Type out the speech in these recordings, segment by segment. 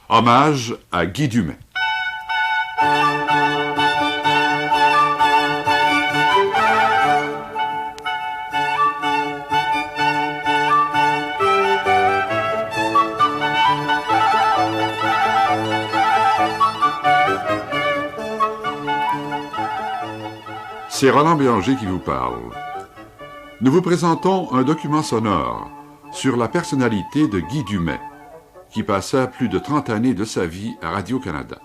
Hommage à Guy Dumais. C'est Roland Bélanger qui vous parle. Nous vous présentons un document sonore sur la personnalité de Guy Dumais, qui passa plus de 30 années de sa vie à Radio-Canada.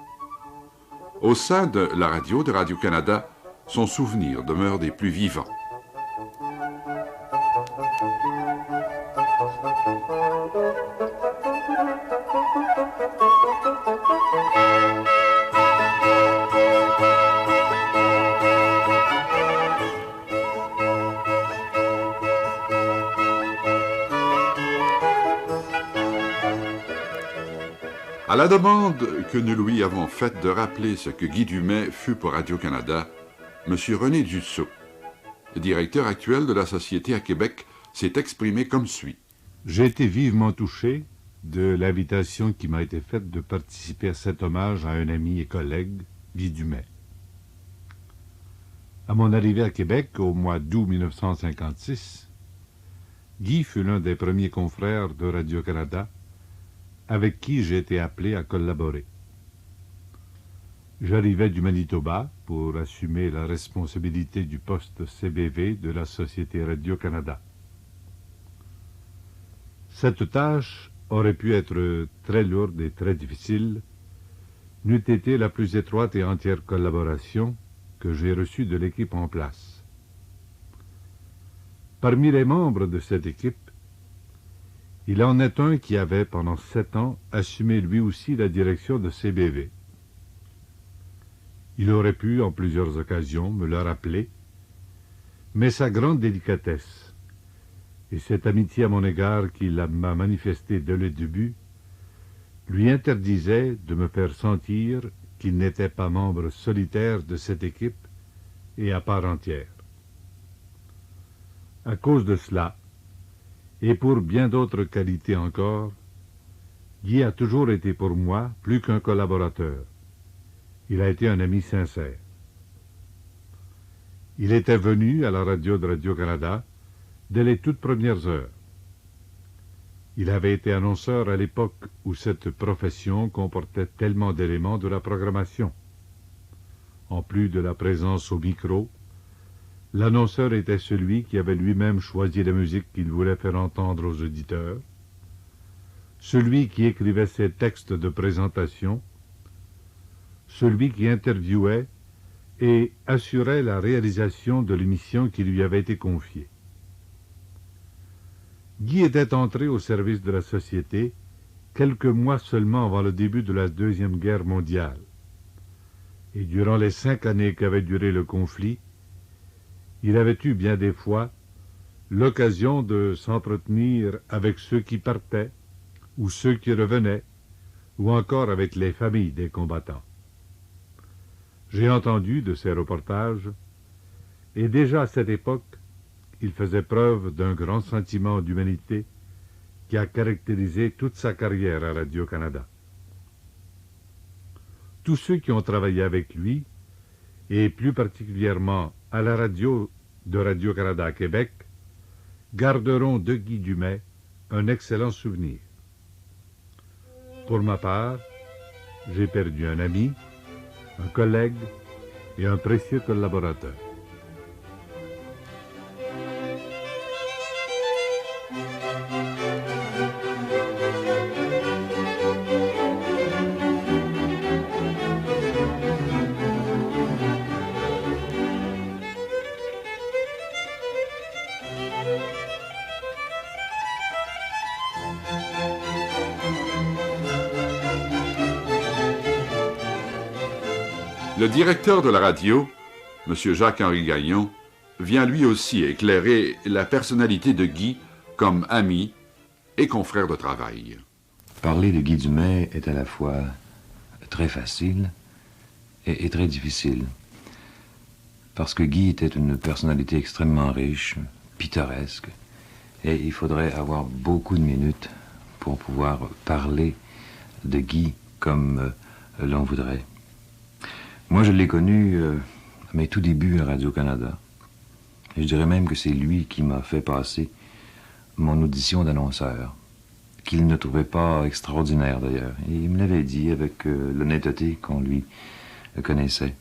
Au sein de la radio de Radio-Canada, son souvenir demeure des plus vivants. À la demande que nous lui avons faite de rappeler ce que Guy Dumais fut pour Radio-Canada, M. René Dussault, directeur actuel de la Société à Québec, s'est exprimé comme suit. J'ai été vivement touché de l'invitation qui m'a été faite de participer à cet hommage à un ami et collègue, Guy Dumais. À mon arrivée à Québec, au mois d'août 1956, Guy fut l'un des premiers confrères de Radio-Canada avec qui j'ai été appelé à collaborer. J'arrivais du Manitoba pour assumer la responsabilité du poste CBV de la Société Radio-Canada. Cette tâche aurait pu être très lourde et très difficile, n'eût été la plus étroite et entière collaboration que j'ai reçue de l'équipe en place. Parmi les membres de cette équipe, il en est un qui avait, pendant 7 ans, assumé lui aussi la direction de CBV. Il aurait pu, en plusieurs occasions, me le rappeler, mais sa grande délicatesse et cette amitié à mon égard qu'il m'a manifestée dès le début lui interdisait de me faire sentir qu'il n'était pas membre solitaire de cette équipe et à part entière. À cause de cela, et pour bien d'autres qualités encore, Guy a toujours été pour moi plus qu'un collaborateur. Il a été un ami sincère. Il était venu à la radio de Radio-Canada dès les toutes premières heures. Il avait été annonceur à l'époque où cette profession comportait tellement d'éléments de la programmation. En plus de la présence au micro, l'annonceur était celui qui avait lui-même choisi la musique qu'il voulait faire entendre aux auditeurs, celui qui écrivait ses textes de présentation, celui qui interviewait et assurait la réalisation de l'émission qui lui avait été confiée. Guy était entré au service de la Société quelques mois seulement avant le début de la Deuxième Guerre mondiale. Et durant les 5 années qu'avait duré le conflit, il avait eu bien des fois l'occasion de s'entretenir avec ceux qui partaient, ou ceux qui revenaient, ou encore avec les familles des combattants. J'ai entendu de ces reportages, et déjà à cette époque, il faisait preuve d'un grand sentiment d'humanité qui a caractérisé toute sa carrière à Radio-Canada. Tous ceux qui ont travaillé avec lui, et plus particulièrement à la radio de Radio-Canada à Québec, garderont de Guy Dumais un excellent souvenir. Pour ma part, j'ai perdu un ami, un collègue et un précieux collaborateur. Le directeur de la radio, M. Jacques-Henri Gagnon, vient lui aussi éclairer la personnalité de Guy comme ami et confrère de travail. Parler de Guy Dumais est à la fois très facile et très difficile. Parce que Guy était une personnalité extrêmement riche, pittoresque, et il faudrait avoir beaucoup de minutes pour pouvoir parler de Guy comme l'on voudrait. Moi, je l'ai connu à mes tout débuts à Radio-Canada. Et je dirais même que c'est lui qui m'a fait passer mon audition d'annonceur, qu'il ne trouvait pas extraordinaire d'ailleurs. Et il me l'avait dit avec l'honnêteté qu'on lui connaissait.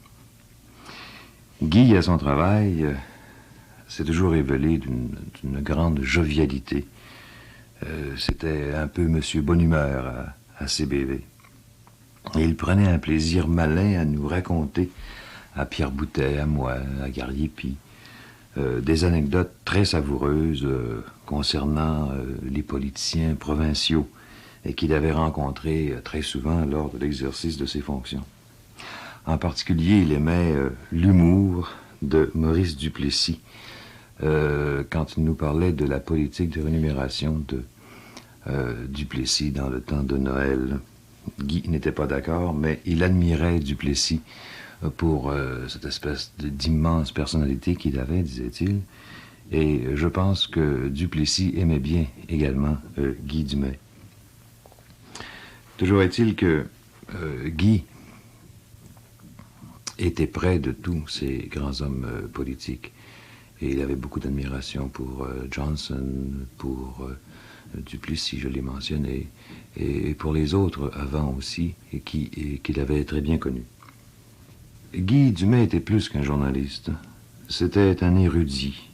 Guy, à son travail, s'est toujours révélé d'une grande jovialité. C'était un peu Monsieur Bonne Humeur à CBV. Et il prenait un plaisir malin à nous raconter, à Pierre Boutet, à moi, à Gariepi, des anecdotes très savoureuses concernant les politiciens provinciaux et qu'il avait rencontrés très souvent lors de l'exercice de ses fonctions. En particulier, il aimait l'humour de Maurice Duplessis quand il nous parlait de la politique de rémunération de Duplessis dans le temps de Noël. Guy n'était pas d'accord, mais il admirait Duplessis pour cette espèce d'immense personnalité qu'il avait, disait-il. Et je pense que Duplessis aimait bien également Guy Dumais. Toujours est-il que Guy était près de tous ces grands hommes politiques. Et il avait beaucoup d'admiration pour Johnson, pour Duplessis, je l'ai mentionné, et pour les autres avant aussi, et qu'il avait très bien connus. Guy Dumais était plus qu'un journaliste. C'était un érudit,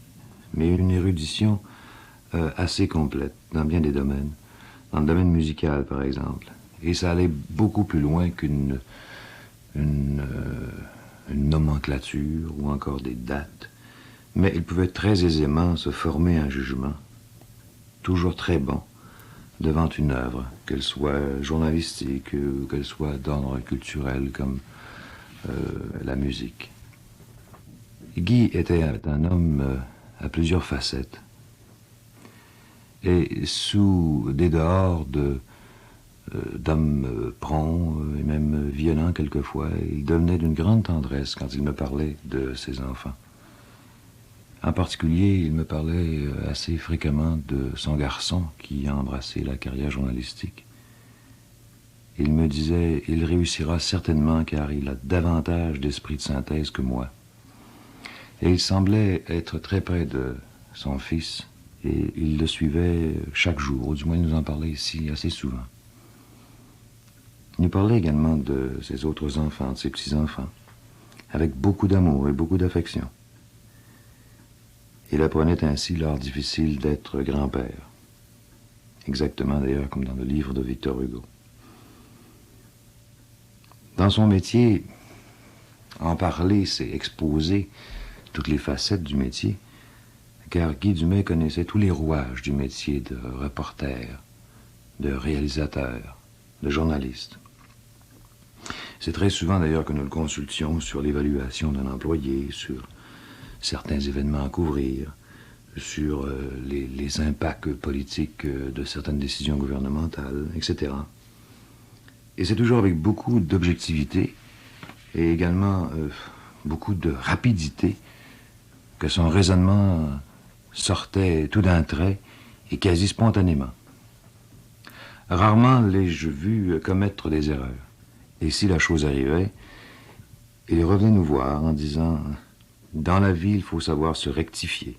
mais une érudition assez complète dans bien des domaines. Dans le domaine musical, par exemple. Et ça allait beaucoup plus loin qu'une nomenclature ou encore des dates. Mais il pouvait très aisément se former un jugement, toujours très bon, devant une œuvre, qu'elle soit journalistique ou qu'elle soit d'ordre culturel comme la musique. Guy était un homme à plusieurs facettes. Et sous des dehors d'hommes prompts et même violents quelquefois, il devenait d'une grande tendresse quand il me parlait de ses enfants. En particulier, il me parlait assez fréquemment de son garçon qui a embrassé la carrière journalistique. Il me disait, il réussira certainement car il a davantage d'esprit de synthèse que moi. Et il semblait être très près de son fils et il le suivait chaque jour, ou du moins il nous en parlait ici assez souvent. Il nous parlait également de ses autres enfants, de ses petits-enfants, avec beaucoup d'amour et beaucoup d'affection. Il apprenait ainsi l'art difficile d'être grand-père. Exactement d'ailleurs comme dans le livre de Victor Hugo. Dans son métier, en parler, c'est exposer toutes les facettes du métier, car Guy Dumais connaissait tous les rouages du métier de reporter, de réalisateur, de journaliste. C'est très souvent d'ailleurs que nous le consultions sur l'évaluation d'un employé, sur certains événements à couvrir, sur les impacts politiques de certaines décisions gouvernementales, etc. Et c'est toujours avec beaucoup d'objectivité et également beaucoup de rapidité que son raisonnement sortait tout d'un trait et quasi spontanément. Rarement l'ai-je vu commettre des erreurs. Et si la chose arrivait, il revenait nous voir en disant « Dans la vie, il faut savoir se rectifier ».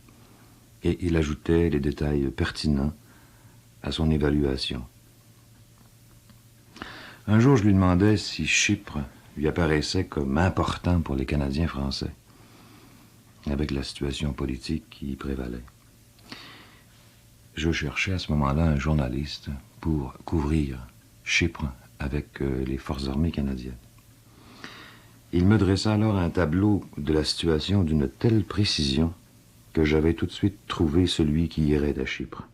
Et il ajoutait les détails pertinents à son évaluation. Un jour, je lui demandais si Chypre lui apparaissait comme important pour les Canadiens français, avec la situation politique qui y prévalait. Je cherchais à ce moment-là un journaliste pour couvrir Chypre avec les forces armées canadiennes. Il me dressa alors un tableau de la situation d'une telle précision que j'avais tout de suite trouvé celui qui irait à Chypre.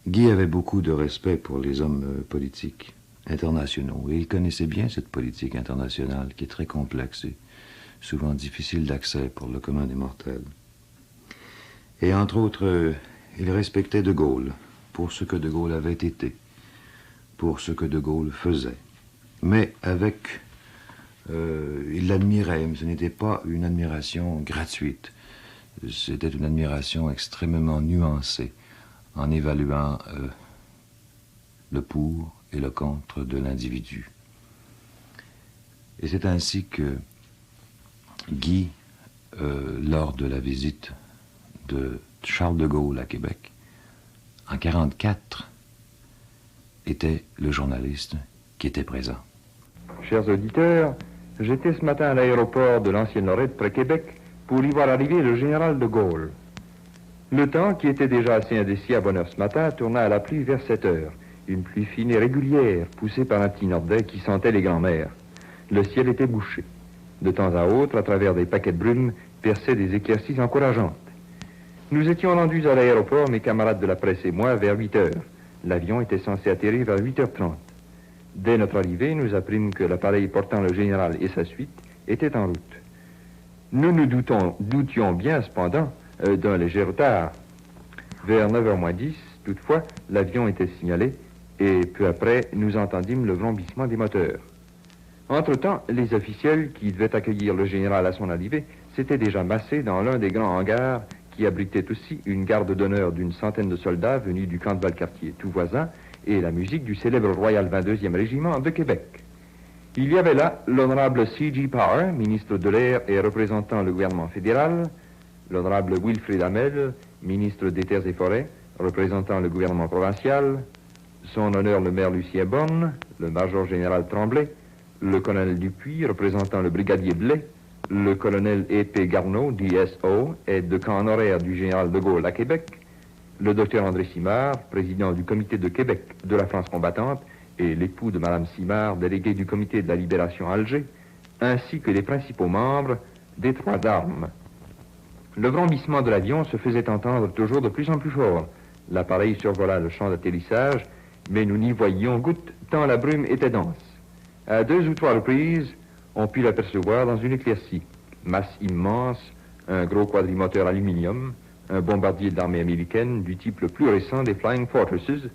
Guy avait beaucoup de respect pour les hommes politiques internationaux et il connaissait bien cette politique internationale qui est très complexe et souvent difficile d'accès pour le commun des mortels. Et entre autres, il respectait De Gaulle pour ce que De Gaulle avait été, pour ce que De Gaulle faisait. Mais il l'admirait, mais ce n'était pas une admiration gratuite. C'était une admiration extrêmement nuancée, en évaluant le pour et le contre de l'individu. Et c'est ainsi que Guy, lors de la visite de Charles de Gaulle à Québec, en 1944, était le journaliste qui était présent. Chers auditeurs, j'étais ce matin à l'aéroport de l'ancienne Lorette, près Québec, pour y voir arriver le général de Gaulle. Le temps, qui était déjà assez indécis à bonne heure ce matin, tourna à la pluie vers 7 heures. Une pluie fine et régulière, poussée par un petit nordais qui sentait les grands-mères. Le ciel était bouché. De temps à autre, à travers des paquets de brumes, perçaient des éclaircies encourageantes. Nous étions rendus à l'aéroport, mes camarades de la presse et moi, vers 8 heures. L'avion était censé atterrir vers 8h30. Dès notre arrivée, nous apprîmes que l'appareil portant le général et sa suite était en route. Nous nous doutions bien, cependant, d'un léger retard. Vers 9h moins 10, toutefois, l'avion était signalé et peu après, nous entendîmes le vrombissement des moteurs. Entre-temps, les officiels qui devaient accueillir le général à son arrivée s'étaient déjà massés dans l'un des grands hangars qui abritait aussi une garde d'honneur d'une centaine de soldats venus du camp de Valcartier, tout voisin, et la musique du célèbre Royal 22e Régiment de Québec. Il y avait là l'honorable C.G. Power, ministre de l'Air et représentant le gouvernement fédéral, l'honorable Wilfrid Hamel, ministre des Terres et Forêts, représentant le gouvernement provincial, son honneur le maire Lucien Bonne, le major général Tremblay, le colonel Dupuis, représentant le brigadier Blais, le colonel E.P. Garneau, DSO, aide de camp honoraire du général de Gaulle à Québec, le docteur André Simard, président du comité de Québec de la France combattante, et l'époux de Madame Simard, délégué du comité de la libération à Alger, ainsi que les principaux membres des trois armes. Le vrombissement de l'avion se faisait entendre toujours de plus en plus fort. L'appareil survola le champ d'atterrissage, mais nous n'y voyions goutte tant la brume était dense. À 2 ou 3 reprises, on put l'apercevoir dans une éclaircie. Masse immense, un gros quadrimoteur aluminium, un bombardier de l'armée américaine du type le plus récent des Flying Fortresses,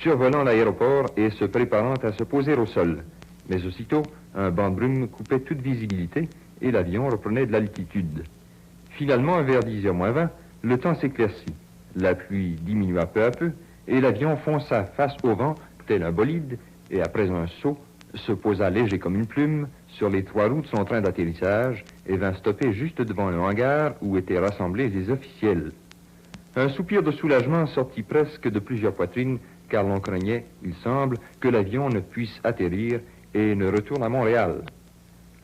survolant l'aéroport et se préparant à se poser au sol. Mais aussitôt, un banc de brume coupait toute visibilité et l'avion reprenait de l'altitude. Finalement, vers 10h moins 20, le temps s'éclaircit. La pluie diminua peu à peu et l'avion fonça face au vent, tel un bolide, et après un saut, se posa léger comme une plume sur les 3 roues de son train d'atterrissage et vint stopper juste devant le hangar où étaient rassemblés les officiels. Un soupir de soulagement sortit presque de plusieurs poitrines, car l'on craignait, il semble, que l'avion ne puisse atterrir et ne retourne à Montréal.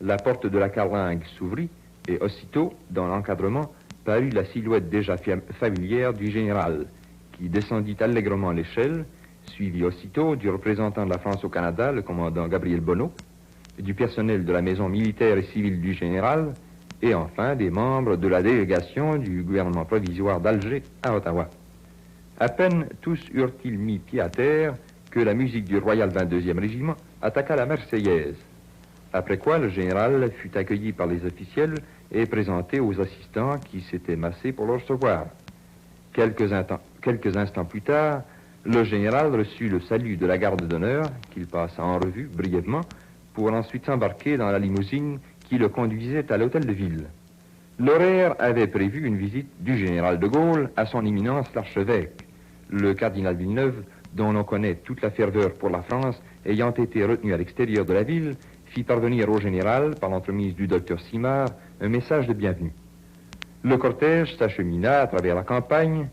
La porte de la carlingue s'ouvrit et aussitôt, dans l'encadrement, parut la silhouette déjà familière du général, qui descendit allègrement l'échelle, suivi aussitôt du représentant de la France au Canada, le commandant Gabriel Bonneau, du personnel de la maison militaire et civile du général, et enfin des membres de la délégation du gouvernement provisoire d'Alger à Ottawa. À peine tous eurent-ils mis pied à terre que la musique du Royal 22e Régiment attaqua la Marseillaise. Après quoi, le général fut accueilli par les officiels et présenté aux assistants qui s'étaient massés pour le recevoir. Quelques instants plus tard, le général reçut le salut de la garde d'honneur, qu'il passa en revue brièvement, pour ensuite s'embarquer dans la limousine qui le conduisait à l'hôtel de ville. L'horaire avait prévu une visite du général de Gaulle à son éminence l'archevêque. Le cardinal Villeneuve, dont l'on connaît toute la ferveur pour la France, ayant été retenu à l'extérieur de la ville, fit parvenir au général, par l'entremise du docteur Simard, un message de bienvenue. Le cortège s'achemina à travers la campagne,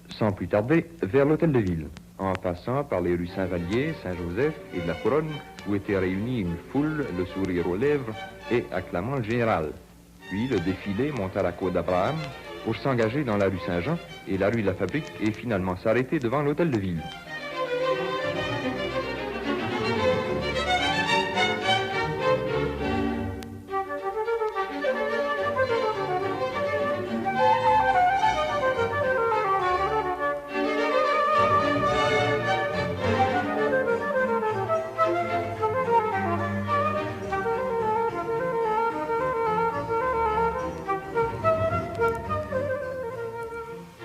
sans plus tarder, vers l'hôtel de ville, en passant par les rues Saint-Vallier, Saint-Joseph et de la Couronne, où était réunie une foule, le sourire aux lèvres, et acclamant le général. Puis le défilé monta la côte d'Abraham pour s'engager dans la rue Saint-Jean et la rue de la Fabrique et finalement s'arrêter devant l'hôtel de ville.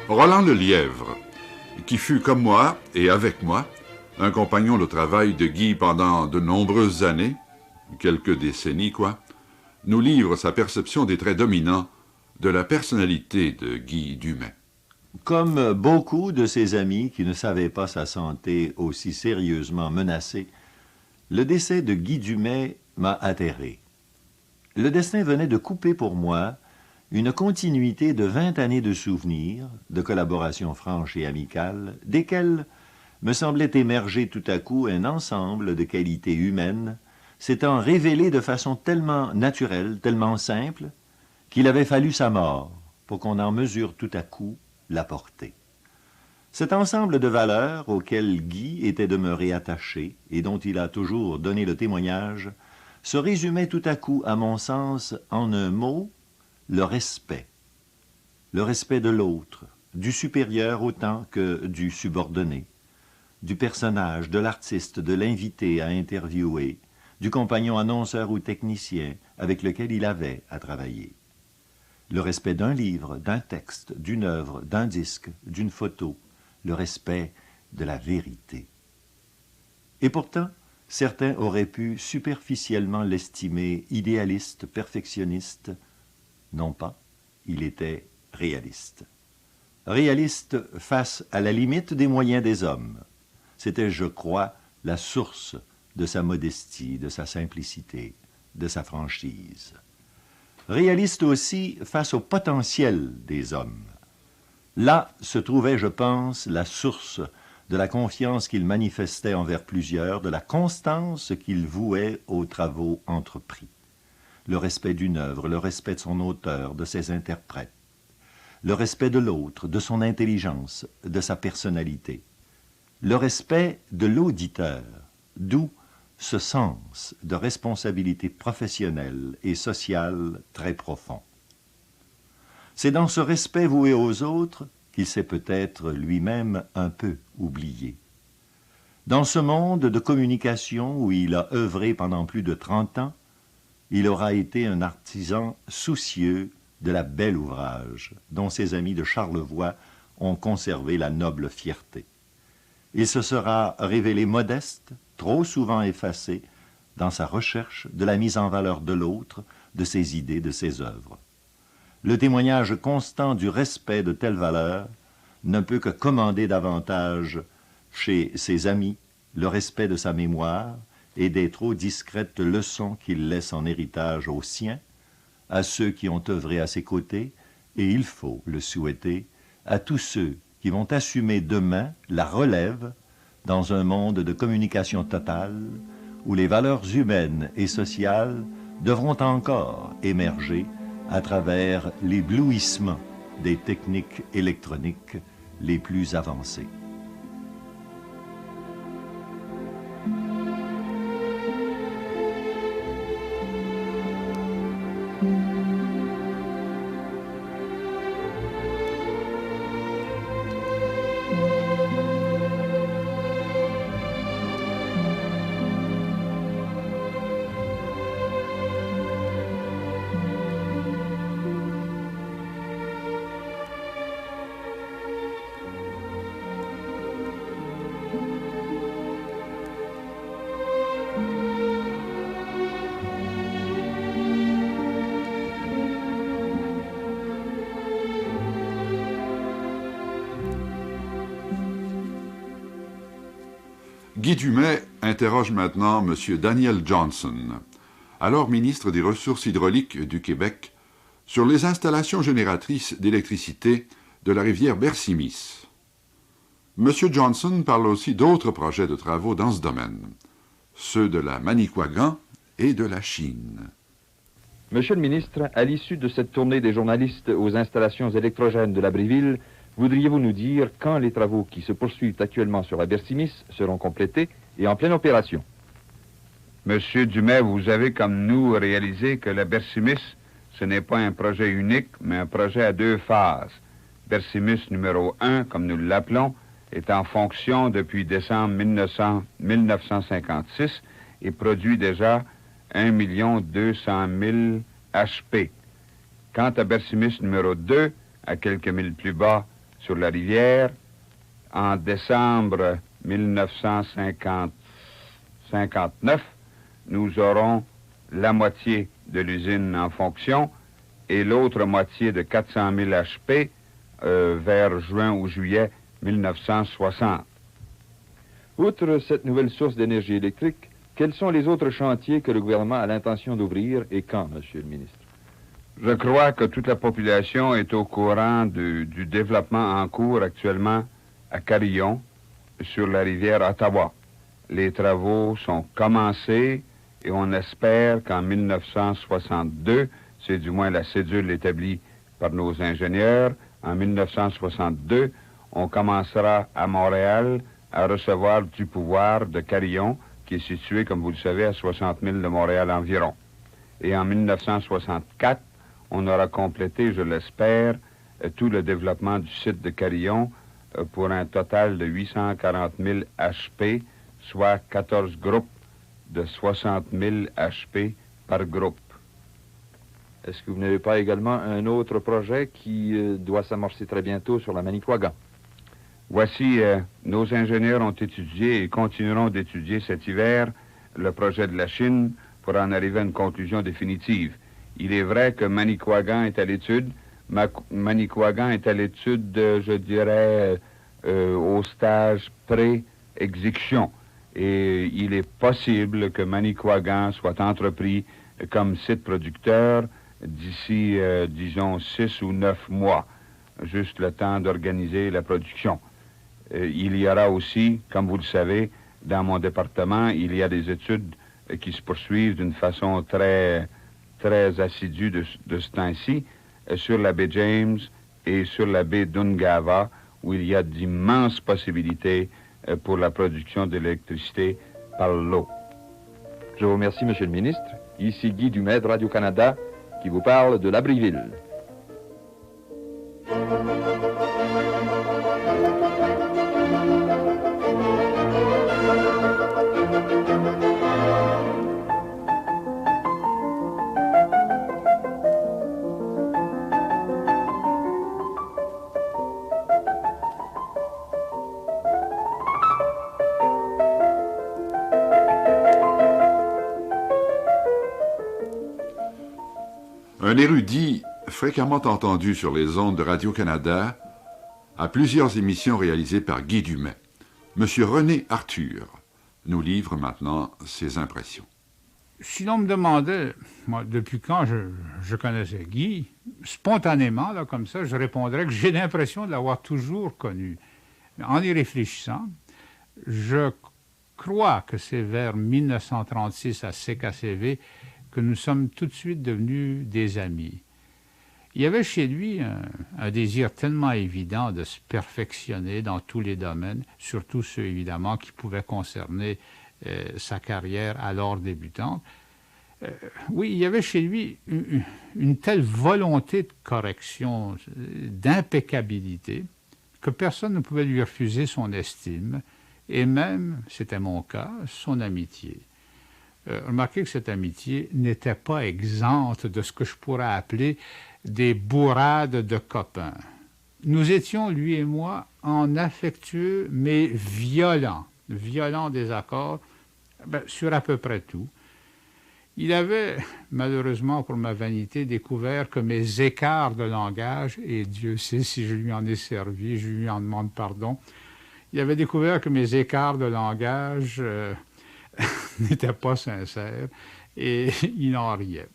Roland Lelièvre, qui fut comme moi et avec moi un compagnon de travail de Guy pendant de nombreuses années, quelques décennies quoi, nous livre sa perception des traits dominants de la personnalité de Guy Dumais. Comme beaucoup de ses amis qui ne savaient pas sa santé aussi sérieusement menacée, le décès de Guy Dumay m'a atterré. Le destin venait de couper pour moi une continuité de 20 années de souvenirs, de collaborations franches et amicales, desquelles me semblait émerger tout à coup un ensemble de qualités humaines s'étant révélées de façon tellement naturelle, tellement simple, qu'il avait fallu sa mort pour qu'on en mesure tout à coup la portée. Cet ensemble de valeurs auxquelles Guy était demeuré attaché et dont il a toujours donné le témoignage se résumait tout à coup, à mon sens, en un mot, le respect. Le respect de l'autre, du supérieur autant que du subordonné, du personnage, de l'artiste, de l'invité à interviewer, du compagnon annonceur ou technicien avec lequel il avait à travailler. Le respect d'un livre, d'un texte, d'une œuvre, d'un disque, d'une photo, le respect de la vérité. Et pourtant, certains auraient pu superficiellement l'estimer idéaliste, perfectionniste. Non pas, il était réaliste. Réaliste face à la limite des moyens des hommes. C'était, je crois, la source de sa modestie, de sa simplicité, de sa franchise. Réaliste aussi face au potentiel des hommes. Là se trouvait, je pense, la source de la confiance qu'il manifestait envers plusieurs, de la constance qu'il vouait aux travaux entrepris. Le respect d'une œuvre, le respect de son auteur, de ses interprètes, le respect de l'autre, de son intelligence, de sa personnalité, le respect de l'auditeur, d'où ce sens de responsabilité professionnelle et sociale très profond. C'est dans ce respect voué aux autres qu'il s'est peut-être lui-même un peu oublié. Dans ce monde de communication où il a œuvré pendant plus de 30 ans, il aura été un artisan soucieux de la belle ouvrage, dont ses amis de Charlevoix ont conservé la noble fierté. Il se sera révélé modeste, trop souvent effacé, dans sa recherche de la mise en valeur de l'autre, de ses idées, de ses œuvres. Le témoignage constant du respect de telles valeurs ne peut que commander davantage chez ses amis le respect de sa mémoire et des trop discrètes leçons qu'il laisse en héritage aux siens, à ceux qui ont œuvré à ses côtés, et il faut le souhaiter, à tous ceux qui vont assumer demain la relève dans un monde de communication totale où les valeurs humaines et sociales devront encore émerger à travers l'éblouissement des techniques électroniques les plus avancées. Guy Dumay interroge maintenant M. Daniel Johnson, alors ministre des Ressources hydrauliques du Québec, sur les installations génératrices d'électricité de la rivière Bersimis. M. Johnson parle aussi d'autres projets de travaux dans ce domaine, ceux de la Manicouagan et de la Chine. Monsieur le ministre, à l'issue de cette tournée des journalistes aux installations électrogènes de la Bréville, voudriez-vous nous dire quand les travaux qui se poursuivent actuellement sur la Bersimis seront complétés et en pleine opération? Monsieur Dumay, vous avez comme nous réalisé que la Bersimis, ce n'est pas un projet unique, mais un projet à 2 phases. Bersimis numéro 1, comme nous l'appelons, est en fonction depuis décembre 1956 et produit déjà 1 200 000 HP. Quant à Bersimis numéro 2, à quelques milles plus bas sur la rivière, en décembre 1959, nous aurons la moitié de l'usine en fonction et l'autre moitié de 400 000 HP vers juin ou juillet 1960. Outre cette nouvelle source d'énergie électrique, quels sont les autres chantiers que le gouvernement a l'intention d'ouvrir et quand, Monsieur le ministre? Je crois que toute la population est au courant du développement en cours actuellement à Carillon, sur la rivière Ottawa. Les travaux sont commencés et on espère qu'en 1962, c'est du moins la cédule établie par nos ingénieurs, en 1962, on commencera à Montréal à recevoir du pouvoir de Carillon, qui est situé, comme vous le savez, à 60 000 de Montréal environ. Et en 1964, on aura complété, je l'espère, tout le développement du site de Carillon pour un total de 840 000 HP, soit 14 groupes de 60 000 HP par groupe. Est-ce que vous n'avez pas également un autre projet qui doit s'amorcer très bientôt sur la Manicouagan? Voici, nos ingénieurs ont étudié et continueront d'étudier cet hiver le projet de la Chine pour en arriver à une conclusion définitive. Il est vrai que Manicouagan est à l'étude. Manicouagan est à l'étude, je dirais, au stage pré-exécution. Et il est possible que Manicouagan soit entrepris comme site producteur d'ici, disons, 6 ou 9 mois, juste le temps d'organiser la production. Il y aura aussi, comme vous le savez, dans mon département, il y a des études qui se poursuivent d'une façon très assidue de ce temps-ci, sur la baie James et sur la baie d'Ungava, où il y a d'immenses possibilités pour la production d'électricité par l'eau. Je vous remercie, Monsieur le ministre. Ici Guy Dumais de Radio-Canada, qui vous parle de l'Abriville. Un érudit fréquemment entendu sur les ondes de Radio-Canada à plusieurs émissions réalisées par Guy Dumais. Monsieur René Arthur nous livre maintenant ses impressions. Si l'on me demandait, moi, depuis quand je connaissais Guy, spontanément, là, comme ça, je répondrais que j'ai l'impression de l'avoir toujours connu. Mais en y réfléchissant, je crois que c'est vers 1936 à CKCV que nous sommes tout de suite devenus des amis. Il y avait chez lui un désir tellement évident de se perfectionner dans tous les domaines, surtout ceux, évidemment, qui pouvaient concerner sa carrière alors débutante. Oui, il y avait chez lui une telle volonté de correction, d'impeccabilité, que personne ne pouvait lui refuser son estime, et même, c'était mon cas, son amitié. Remarquez que cette amitié n'était pas exempte de ce que je pourrais appeler des bourrades de copains. Nous étions, lui et moi, en affectueux mais violents désaccords sur à peu près tout. Il avait, malheureusement pour ma vanité, découvert que mes écarts de langage, et Dieu sait si je lui en ai servi, je lui en demande pardon, il avait découvert que mes écarts de langage n'étaient pas sincères, et il en riait.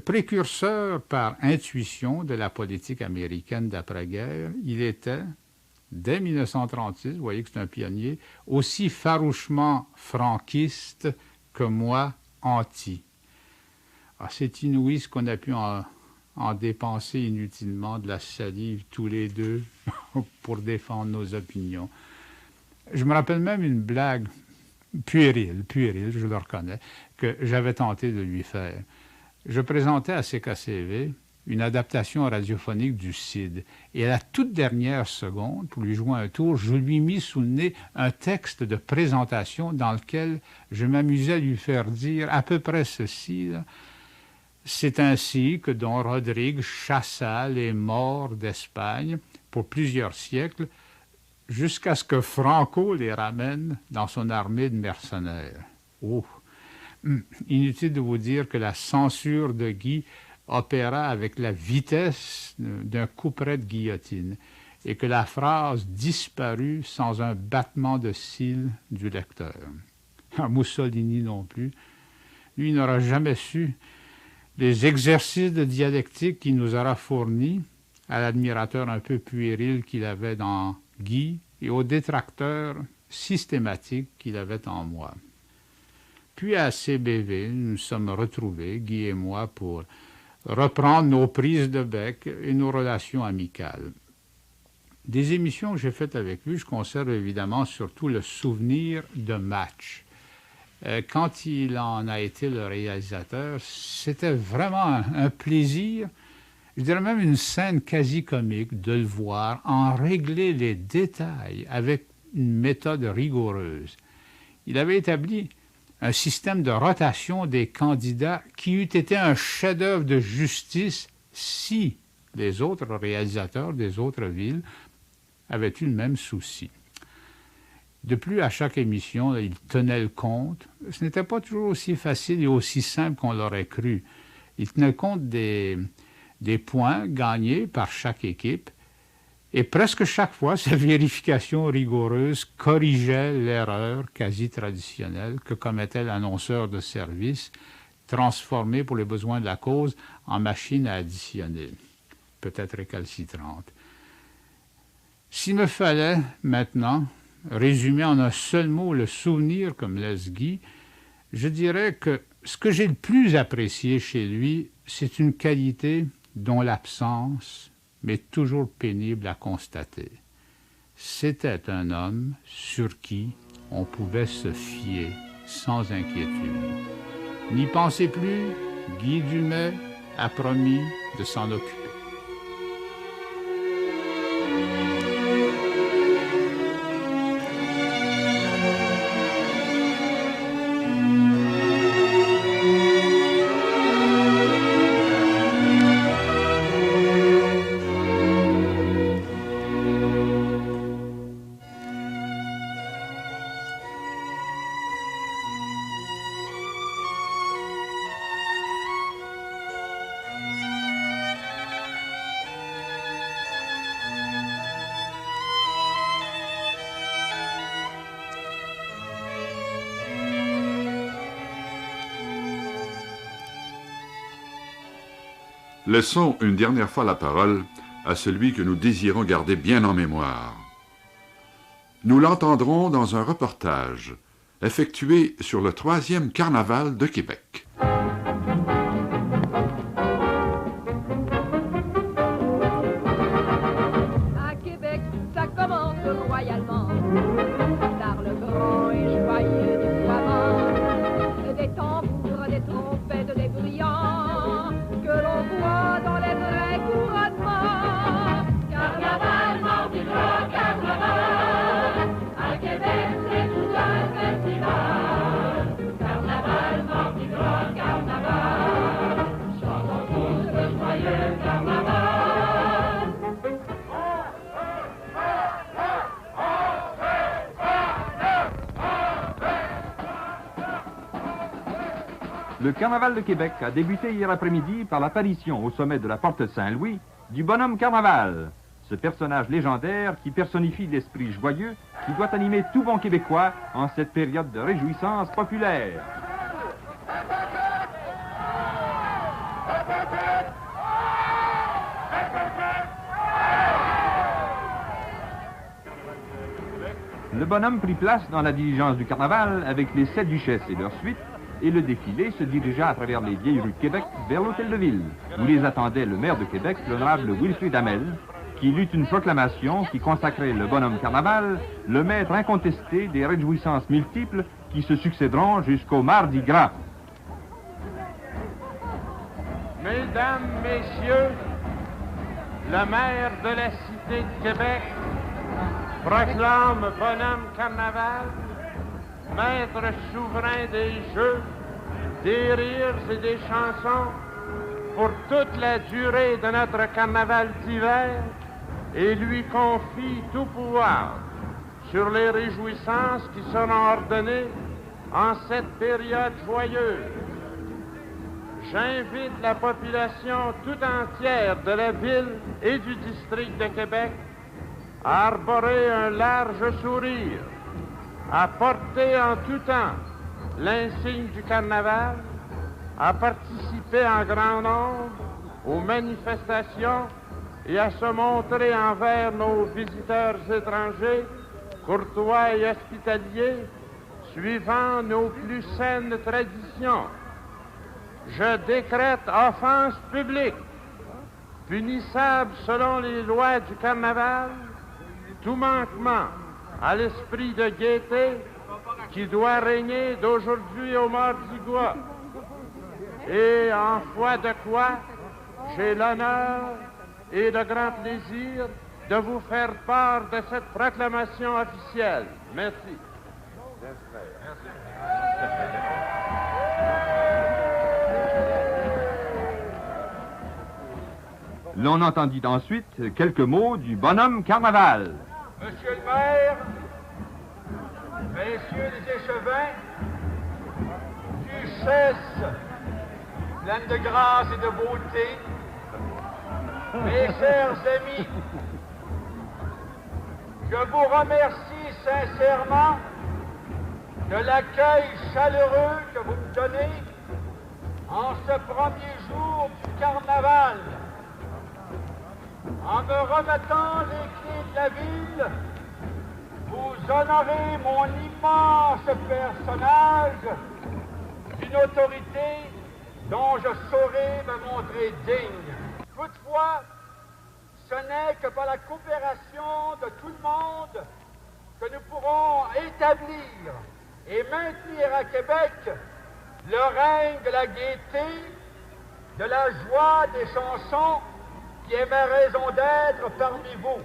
Précurseur par intuition de la politique américaine d'après-guerre, il était, dès 1936, vous voyez que c'est un pionnier, aussi farouchement franquiste que moi, anti. Ah, c'est inouï ce qu'on a pu en dépenser inutilement de la salive tous les deux pour défendre nos opinions. Je me rappelle même une blague puérile, je le reconnais, que j'avais tenté de lui faire. Je présentais à CKCV une adaptation radiophonique du Cid. Et à la toute dernière seconde, pour lui jouer un tour, je lui mis sous le nez un texte de présentation dans lequel je m'amusais à lui faire dire à peu près ceci, là. C'est ainsi que Don Rodrigue chassa les morts d'Espagne pour plusieurs siècles, jusqu'à ce que Franco les ramène dans son armée de mercenaires. Oh! Inutile de vous dire que la censure de Guy opéra avec la vitesse d'un couperet de guillotine et que la phrase disparut sans un battement de cils du lecteur. Mussolini non plus. Lui n'aura jamais su les exercices de dialectique qu'il nous aura fournis à l'admirateur un peu puéril qu'il avait dans Guy et au détracteur systématique qu'il avait en moi. Puis à CBV, nous nous sommes retrouvés, Guy et moi, pour reprendre nos prises de bec et nos relations amicales. Des émissions que j'ai faites avec lui, je conserve évidemment surtout le souvenir de matchs. Quand il en a été le réalisateur, c'était vraiment un plaisir, je dirais même une scène quasi comique de le voir en régler les détails avec une méthode rigoureuse. Il avait établi un système de rotation des candidats qui eût été un chef-d'œuvre de justice si les autres réalisateurs des autres villes avaient eu le même souci. De plus, à chaque émission, il tenait le compte. Ce n'était pas toujours aussi facile et aussi simple qu'on l'aurait cru. Il tenait le compte des points gagnés par chaque équipe et presque chaque fois, sa vérification rigoureuse corrigeait l'erreur quasi traditionnelle que commettait l'annonceur de service, transformé pour les besoins de la cause en machine à additionner, peut-être récalcitrante. S'il me fallait maintenant résumer en un seul mot le souvenir que me laisse Guy, je dirais que ce que j'ai le plus apprécié chez lui, c'est une qualité dont l'absence m'est toujours pénible à constater. C'était un homme sur qui on pouvait se fier sans inquiétude. N'y pensez plus, Guy Dumais a promis de s'en occuper. Laissons une dernière fois la parole à celui que nous désirons garder bien en mémoire. Nous l'entendrons dans un reportage effectué sur le 3e carnaval de Québec. À Québec, ça commence royalement, par le grand et joyeux déploiement des tambours, des trompettes, des brillants que l'on voit dans les vrais couronnements. Carnaval, mardi gras, carnaval, à Québec c'est tout un festival. Carnaval, mardi gras, carnaval, chantons tous le joyeux carnaval. Le Carnaval de Québec a débuté hier après-midi par l'apparition au sommet de la Porte Saint-Louis du bonhomme Carnaval, ce personnage légendaire qui personnifie l'esprit joyeux qui doit animer tout bon Québécois en cette période de réjouissance populaire. Le bonhomme prit place dans la diligence du Carnaval avec les 7 duchesses et leur suite, et le défilé se dirigea à travers les vieilles rues de Québec vers l'Hôtel de Ville, où les attendait le maire de Québec, l'honorable Wilfrid Hamel, qui lut une proclamation qui consacrait le bonhomme Carnaval, le maître incontesté des réjouissances multiples qui se succéderont jusqu'au Mardi Gras. Mesdames, Messieurs, le maire de la Cité de Québec proclame bonhomme Carnaval maître souverain des jeux, des rires et des chansons pour toute la durée de notre carnaval d'hiver et lui confie tout pouvoir sur les réjouissances qui seront ordonnées en cette période joyeuse. j'invite la population tout entière de la ville et du district de Québec à arborer un large sourire, à porter en tout temps l'insigne du carnaval, à participer en grand nombre aux manifestations et à se montrer envers nos visiteurs étrangers courtois et hospitaliers, suivant nos plus saines traditions. Je décrète offense publique, punissable selon les lois du carnaval, tout manquement à l'esprit de gaieté qui doit régner d'aujourd'hui au Mardi-Gras. Et en foi de quoi, j'ai l'honneur et le grand plaisir de vous faire part de cette proclamation officielle. Merci. L'on entendit ensuite quelques mots du bonhomme Carnaval. Monsieur le maire, messieurs les échevins, duchesse, pleine de grâce et de beauté, mes chers amis, je vous remercie sincèrement de l'accueil chaleureux que vous me donnez en ce premier jour du carnaval. En me remettant les clés de la ville, vous honorez mon immense personnage d'une autorité dont je saurai me montrer digne. Toutefois, ce n'est que par la coopération de tout le monde que nous pourrons établir et maintenir à Québec le règne de la gaieté, de la joie des chansons qui est ma raison d'être parmi vous.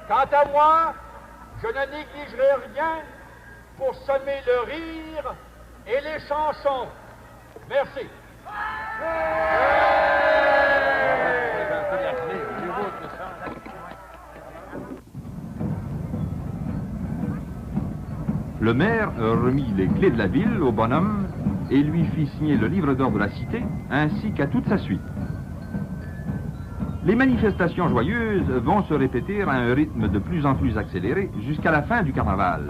Quant à moi, je ne négligerai rien pour semer le rire et les chansons. Merci. Le maire remit les clés de la ville au bonhomme et lui fit signer le livre d'or de la cité, ainsi qu'à toute sa suite. Les manifestations joyeuses vont se répéter à un rythme de plus en plus accéléré jusqu'à la fin du carnaval.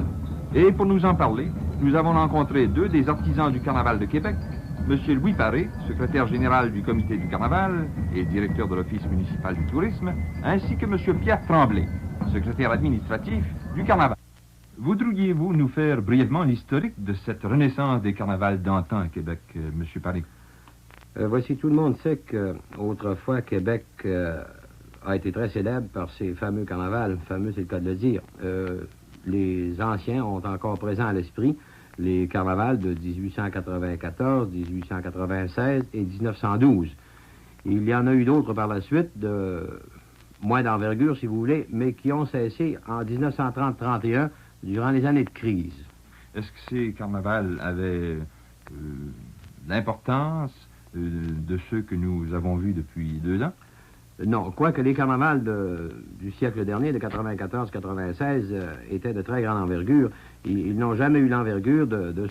Et pour nous en parler, nous avons rencontré deux des artisans du carnaval de Québec, M. Louis Paré, secrétaire général du comité du carnaval et directeur de l'Office municipal du tourisme, ainsi que M. Pierre Tremblay, secrétaire administratif du carnaval. Voudriez-vous nous faire brièvement l'historique de cette renaissance des carnavals d'antan à Québec, M. Paré? Voici, tout le monde sait qu'autrefois, Québec a été très célèbre par ses fameux carnavals. Fameux, c'est le cas de le dire. Les anciens ont encore présent à l'esprit les carnavals de 1894, 1896 et 1912. Il y en a eu d'autres par la suite, de moins d'envergure, si vous voulez, mais qui ont cessé en 1930-31 durant les années de crise. Est-ce que ces carnavals avaient l'importance de ceux que nous avons vus depuis 2 ans? Non, quoique les carnavals du siècle dernier, de 94-96, étaient de très grande envergure, ils n'ont jamais eu l'envergure de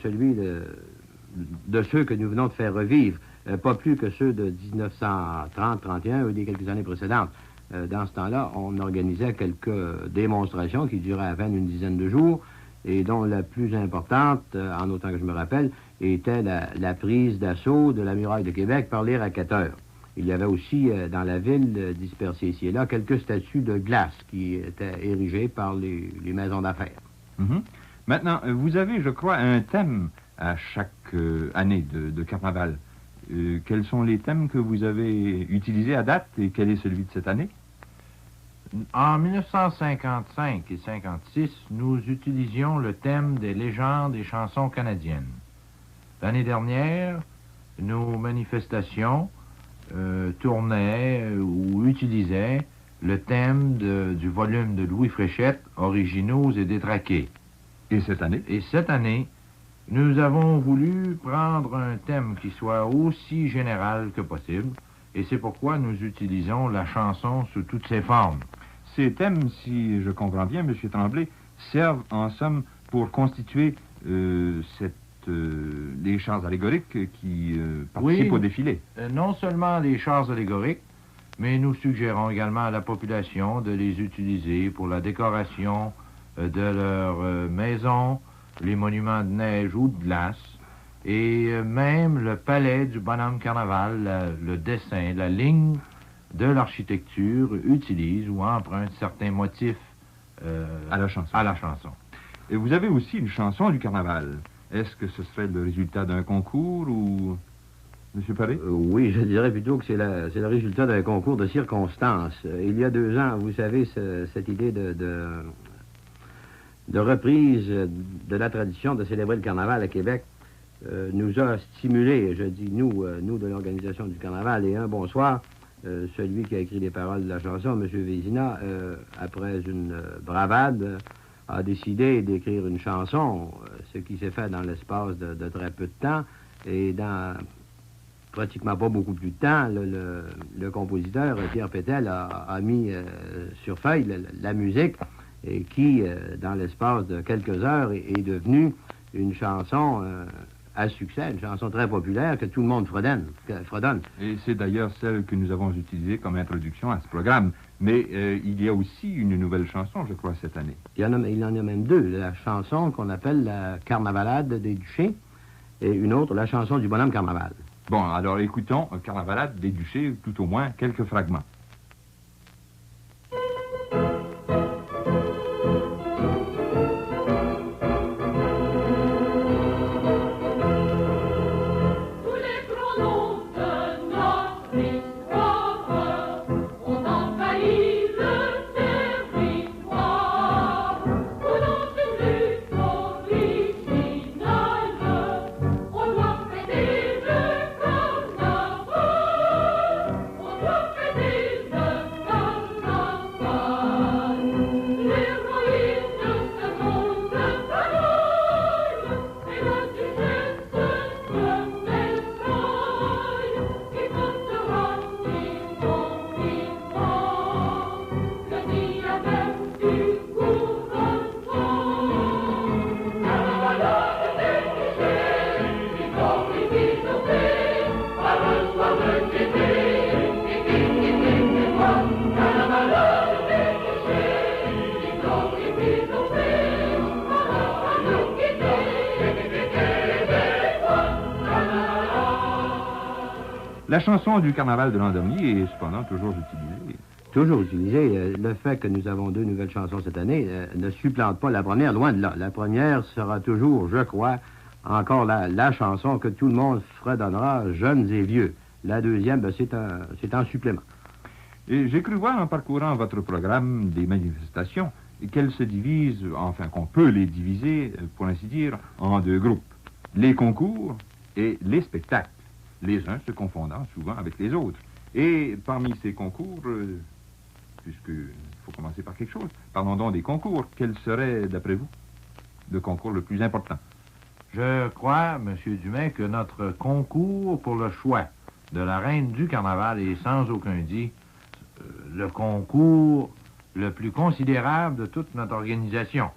ceux que nous venons de faire revivre, pas plus que ceux de 1930-31 ou des quelques années précédentes. Dans ce temps-là, on organisait quelques démonstrations qui duraient à peine une dizaine de jours, et dont la plus importante, en autant que je me rappelle, était la prise d'assaut de la muraille de Québec par les racketteurs. Il y avait aussi dans la ville, dispersée ici et là, quelques statues de glace qui étaient érigées par les maisons d'affaires. Mm-hmm. Maintenant, vous avez, je crois, un thème à chaque année de carnaval. Quels sont les thèmes que vous avez utilisés à date et quel est celui de cette année? En 1955 et 56, nous utilisions le thème des légendes et chansons canadiennes. L'année dernière, nos manifestations tournaient ou utilisaient le thème du volume de Louis Fréchette, Originaux et détraqués. Et cette année? Et cette année, nous avons voulu prendre un thème qui soit aussi général que possible, et c'est pourquoi nous utilisons la chanson sous toutes ses formes. Ces thèmes, si je comprends bien, M. Tremblay, servent en somme pour constituer cette les chars allégoriques qui participent au défilé. Non seulement les chars allégoriques, mais nous suggérons également à la population de les utiliser pour la décoration de leurs maisons, les monuments de neige ou de glace, et même le palais du bonhomme carnaval, le dessin, la ligne de l'architecture utilise ou emprunte certains motifs à la chanson. Et vous avez aussi une chanson du carnaval. Est-ce que ce serait le résultat d'un concours ou... Monsieur Paré? Oui, je dirais plutôt que c'est le résultat d'un concours de circonstances. Il y a 2 ans, vous savez, cette idée de reprise de la tradition de célébrer le carnaval à Québec nous a stimulés, je dis nous de l'organisation du carnaval, et un bon soir, celui qui a écrit les paroles de la chanson, M. Vézina, après une bravade, a décidé d'écrire une chanson, ce qui s'est fait dans l'espace de très peu de temps, et dans pratiquement pas beaucoup plus de temps, le compositeur, Pierre Pétel, a mis sur feuille la musique, et qui, dans l'espace de quelques heures, est devenue une chanson à succès, une chanson très populaire que tout le monde fredonne. Et c'est d'ailleurs celle que nous avons utilisée comme introduction à ce programme. Mais il y a aussi une nouvelle chanson, je crois, cette année. Il y en a même 2. La chanson qu'on appelle la Carnavalade des Duchés et une autre, la chanson du bonhomme carnaval. Bon, alors écoutons Carnavalade des Duchés, tout au moins quelques fragments. La chanson du carnaval de l'an dernier est cependant toujours utilisée. Toujours utilisée. Le fait que nous avons 2 nouvelles chansons cette année ne supplante pas la première, loin de là. La première sera toujours, je crois, encore la chanson que tout le monde fredonnera, jeunes et vieux. La deuxième, c'est un supplément. Et j'ai cru voir en parcourant votre programme des manifestations qu'elles se divisent, enfin qu'on peut les diviser, pour ainsi dire, en 2 groupes. Les concours et les spectacles. Les uns se confondant souvent avec les autres. Et parmi ces concours, puisqu'il faut commencer par quelque chose, parlons donc des concours. Quel serait, d'après vous, le concours le plus important? Je crois, M. Dumais, que notre concours pour le choix de la reine du carnaval est sans aucun doute le concours le plus considérable de toute notre organisation.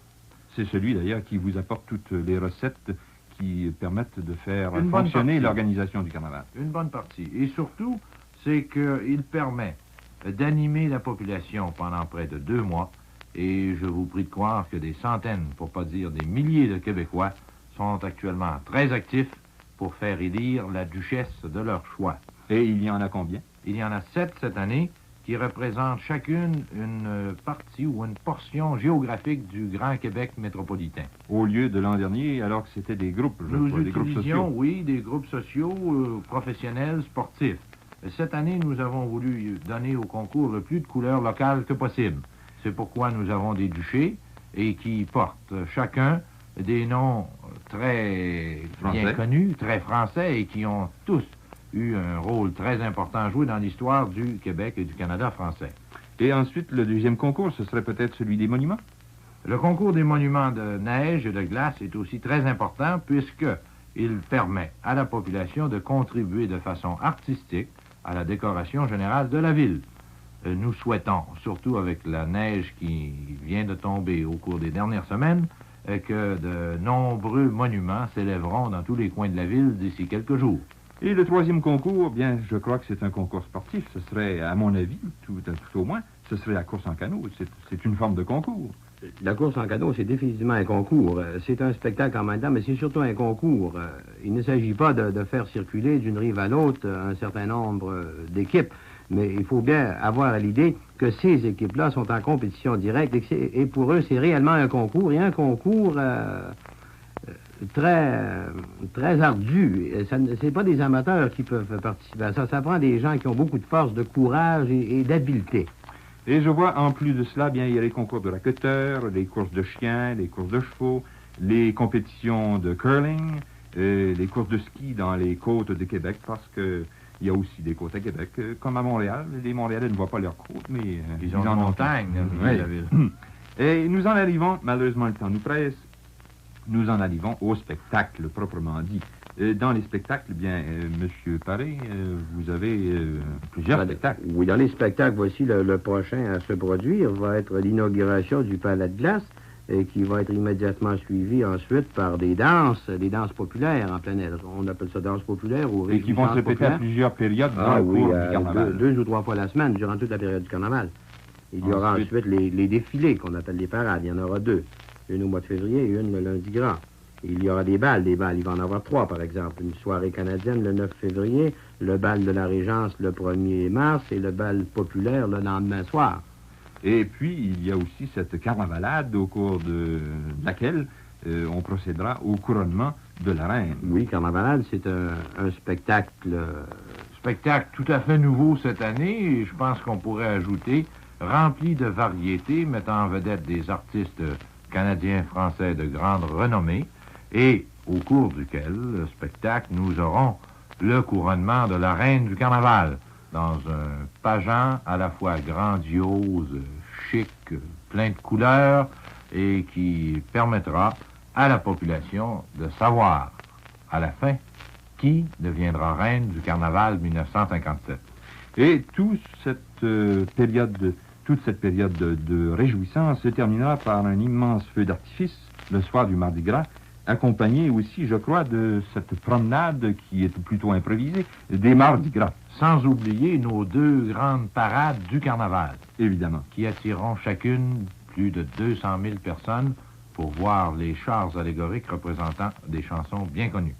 C'est celui, d'ailleurs, qui vous apporte toutes les recettes qui permettent de faire fonctionner l'organisation du carnaval. Une bonne partie. Et surtout, c'est qu'il permet d'animer la population pendant près de 2 mois. Et je vous prie de croire que des centaines, pour pas dire des milliers de Québécois sont actuellement très actifs pour faire élire la duchesse de leur choix. Et il y en a combien? Il y en a 7 cette année, qui représentent chacune une partie ou une portion géographique du Grand Québec métropolitain. Au lieu de l'an dernier, alors que c'était des groupes, des groupes sociaux. Oui, des groupes sociaux, professionnels, sportifs. Cette année, nous avons voulu donner au concours le plus de couleurs locales que possible. C'est pourquoi nous avons des duchés et qui portent chacun des noms très bien connus, très français, et qui ont tous eu un rôle très important à jouer dans l'histoire du Québec et du Canada français. Et ensuite, le deuxième concours, ce serait peut-être celui des monuments? Le concours des monuments de neige et de glace est aussi très important puisqu'il permet à la population de contribuer de façon artistique à la décoration générale de la ville. Nous souhaitons, surtout avec la neige qui vient de tomber au cours des dernières semaines, et que de nombreux monuments s'élèveront dans tous les coins de la ville d'ici quelques jours. Et le troisième concours, bien, je crois que c'est un concours sportif. Ce serait, à mon avis, tout au moins, ce serait la course en canot. C'est une forme de concours. La course en canot, c'est définitivement un concours. C'est un spectacle en même temps, mais c'est surtout un concours. Il ne s'agit pas de faire circuler d'une rive à l'autre un certain nombre d'équipes, mais il faut bien avoir à l'idée que ces équipes-là sont en compétition directe et pour eux, c'est réellement un concours, et un concours très ardu. Ce n'est pas des amateurs qui peuvent participer à ça. Ça prend des gens qui ont beaucoup de force, de courage et d'habileté. Et je vois, en plus de cela, bien, il y a les concours de racketteurs, les courses de chiens, les courses de chevaux, les compétitions de curling, les courses de ski dans les côtes de Québec, parce que il y a aussi des côtes à Québec, comme à Montréal. Les Montréalais ne voient pas leurs côtes, mais ils ont une montagne dans la ville. Et nous en arrivons, malheureusement le temps nous presse, nous en arrivons au spectacle proprement dit. Dans les spectacles, bien, Monsieur Paré, vous avez plusieurs spectacles. Oui, dans les spectacles, voici le prochain à se produire, va être l'inauguration du Palais de Glace, qui va être immédiatement suivi ensuite par des danses populaires en plein air. On appelle ça danse populaire ou et qui vont se répéter à plusieurs périodes dans le cours du carnaval. Deux ou trois fois la semaine, durant toute la période du carnaval. Il y aura ensuite les défilés, qu'on appelle les parades. Il y en aura deux. Une au mois de février et une le lundi grand. Il y aura des balles. Il va en avoir trois, par exemple. Une soirée canadienne le 9 février, le bal de la Régence le 1er mars et le bal populaire le lendemain soir. Et puis, il y a aussi cette carnavalade au cours de laquelle on procédera au couronnement de la reine. Oui, carnavalade, c'est un spectacle... Spectacle tout à fait nouveau cette année, et je pense qu'on pourrait ajouter, rempli de variétés, mettant en vedette des artistes canadiens, français de grande renommée, et au cours duquel, le spectacle, nous aurons le couronnement de la reine du carnaval, dans un pageant à la fois grandiose, chic, plein de couleurs, et qui permettra à la population de savoir, à la fin, qui deviendra reine du carnaval 1957. Et toute cette période de réjouissance se terminera par un immense feu d'artifice le soir du Mardi Gras, accompagné aussi, je crois, de cette promenade qui est plutôt improvisée, des Mardis Gras. Sans oublier nos deux grandes parades du carnaval. Évidemment. Qui attireront chacune plus de 200 000 personnes pour voir les chars allégoriques représentant des chansons bien connues.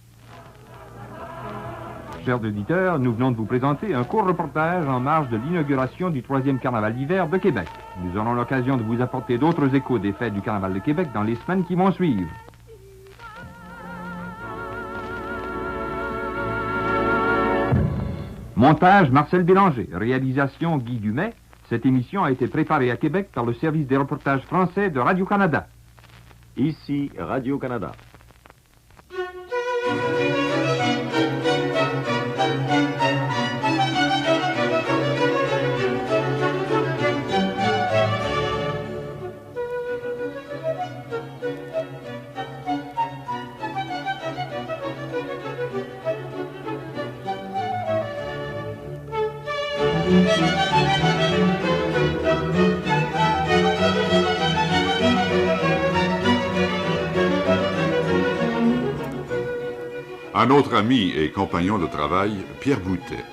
Chers auditeurs, nous venons de vous présenter un court reportage en marge de l'inauguration du 3e carnaval d'hiver de Québec. Nous aurons l'occasion de vous apporter d'autres échos des fêtes du carnaval de Québec dans les semaines qui vont suivre. Montage Marcel Bélanger, réalisation Guy Dumais. Cette émission a été préparée à Québec par le service des reportages français de Radio-Canada. Ici Radio-Canada. Un autre ami et compagnon de travail, Pierre Boutet,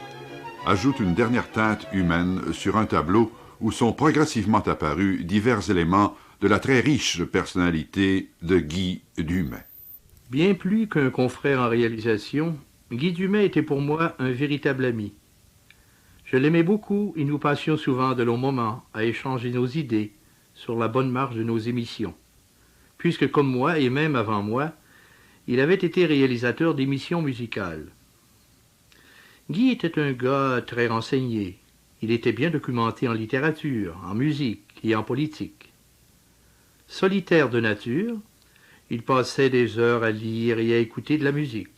ajoute une dernière teinte humaine sur un tableau où sont progressivement apparus divers éléments de la très riche personnalité de Guy Dumais. Bien plus qu'un confrère en réalisation, Guy Dumais était pour moi un véritable ami. Je l'aimais beaucoup et nous passions souvent de longs moments à échanger nos idées sur la bonne marche de nos émissions, puisque comme moi et même avant moi, il avait été réalisateur d'émissions musicales. Guy était un gars très renseigné. Il était bien documenté en littérature, en musique et en politique. Solitaire de nature, il passait des heures à lire et à écouter de la musique.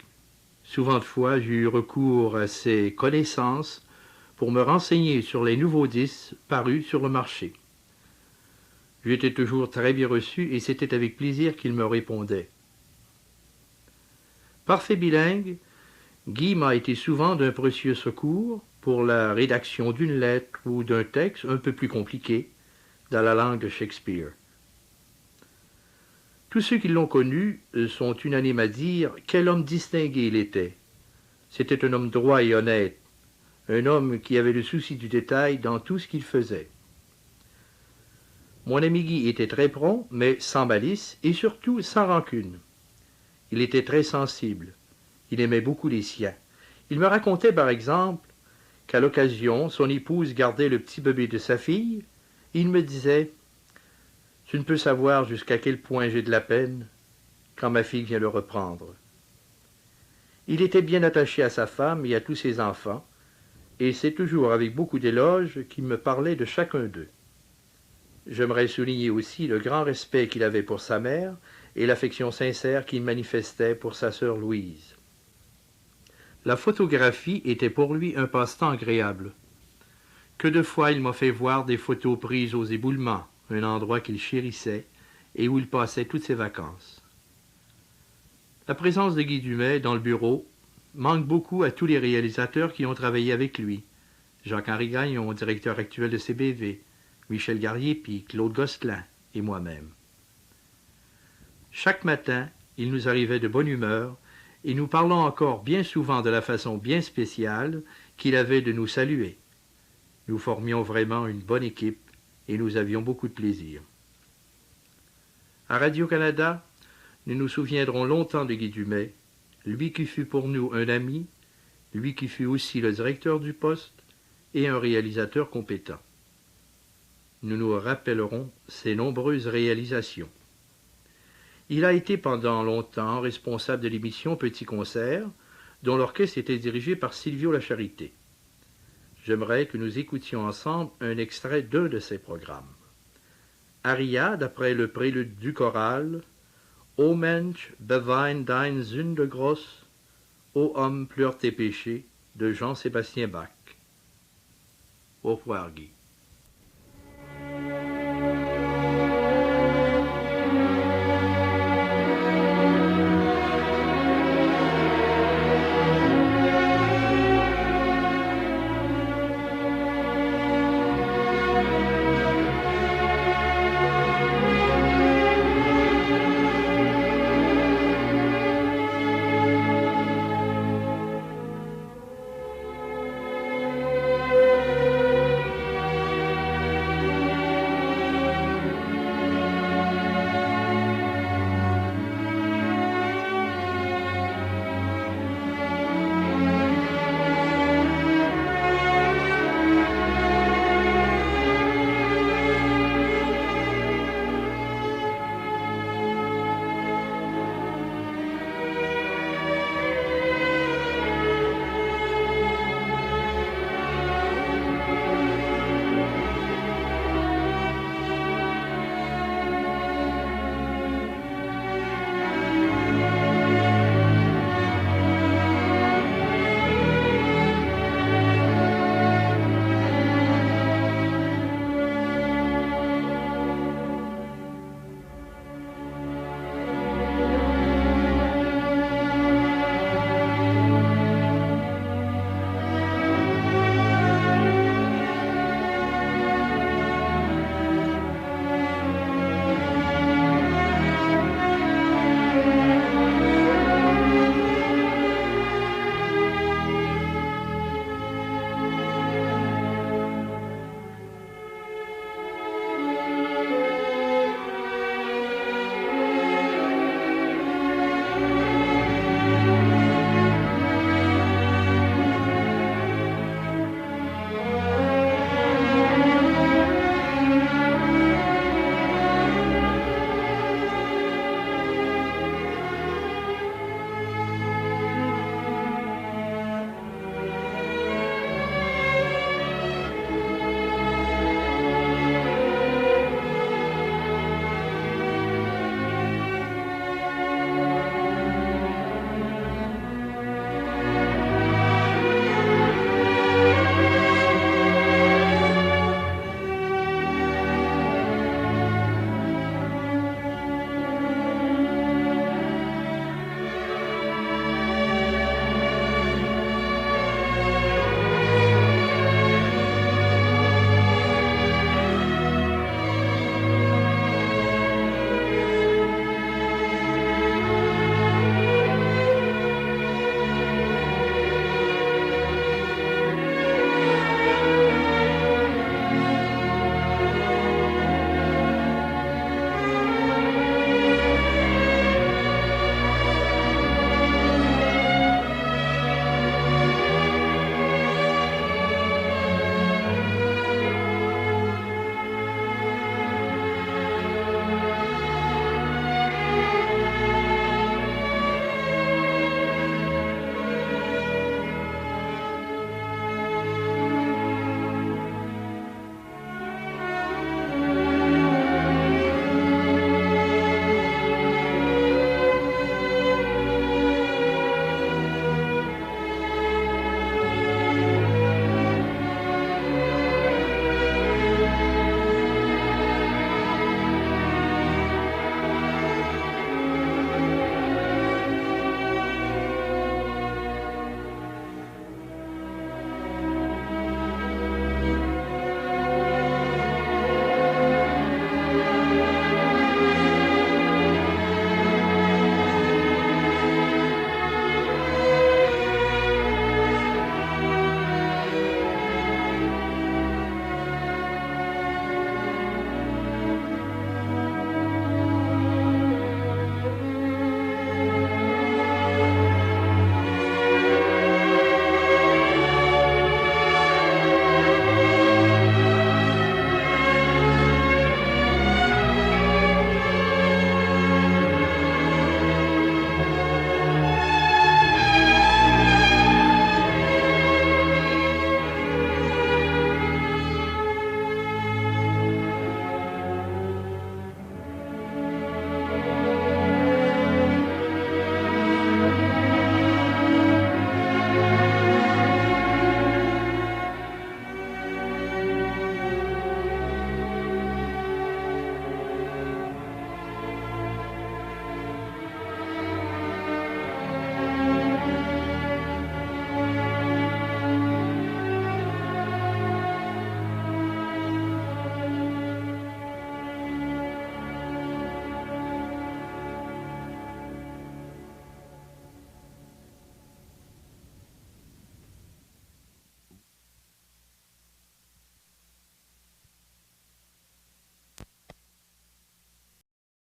Souvent de fois, j'ai eu recours à ses connaissances pour me renseigner sur les nouveaux disques parus sur le marché. J'étais toujours très bien reçu et c'était avec plaisir qu'il me répondait. Parfait bilingue, Guy m'a été souvent d'un précieux secours pour la rédaction d'une lettre ou d'un texte un peu plus compliqué dans la langue de Shakespeare. Tous ceux qui l'ont connu sont unanimes à dire quel homme distingué il était. C'était un homme droit et honnête, un homme qui avait le souci du détail dans tout ce qu'il faisait. Mon ami Guy était très prompt, mais sans malice et surtout sans rancune. Il était très sensible. Il aimait beaucoup les siens. Il me racontait par exemple qu'à l'occasion, son épouse gardait le petit bébé de sa fille, et il me disait « Tu ne peux savoir jusqu'à quel point j'ai de la peine quand ma fille vient le reprendre. » Il était bien attaché à sa femme et à tous ses enfants, et c'est toujours avec beaucoup d'éloges qu'il me parlait de chacun d'eux. J'aimerais souligner aussi le grand respect qu'il avait pour sa mère et l'affection sincère qu'il manifestait pour sa sœur Louise. La photographie était pour lui un passe-temps agréable. Que de fois il m'a fait voir des photos prises aux éboulements, un endroit qu'il chérissait et où il passait toutes ses vacances. La présence de Guy Dumais dans le bureau manque beaucoup à tous les réalisateurs qui ont travaillé avec lui. Jacques-Henri Gagnon, directeur actuel de CBV, Michel Garriépi, Claude Gosselin et moi-même. Chaque matin, il nous arrivait de bonne humeur et nous parlons encore bien souvent de la façon bien spéciale qu'il avait de nous saluer. Nous formions vraiment une bonne équipe et nous avions beaucoup de plaisir. À Radio-Canada, nous nous souviendrons longtemps de Guy Dumais, lui qui fut pour nous un ami, lui qui fut aussi le directeur du poste et un réalisateur compétent. Nous nous rappellerons ses nombreuses réalisations. Il a été pendant longtemps responsable de l'émission Petit Concert, dont l'orchestre était dirigé par Silvio Lacharité. J'aimerais que nous écoutions ensemble un extrait d'un de ses programmes. Aria, d'après le prélude du choral, Ô Mensch, bewein dein Sünde groß, ô homme, pleure tes péchés, de Jean-Sébastien Bach. Au revoir, Guy.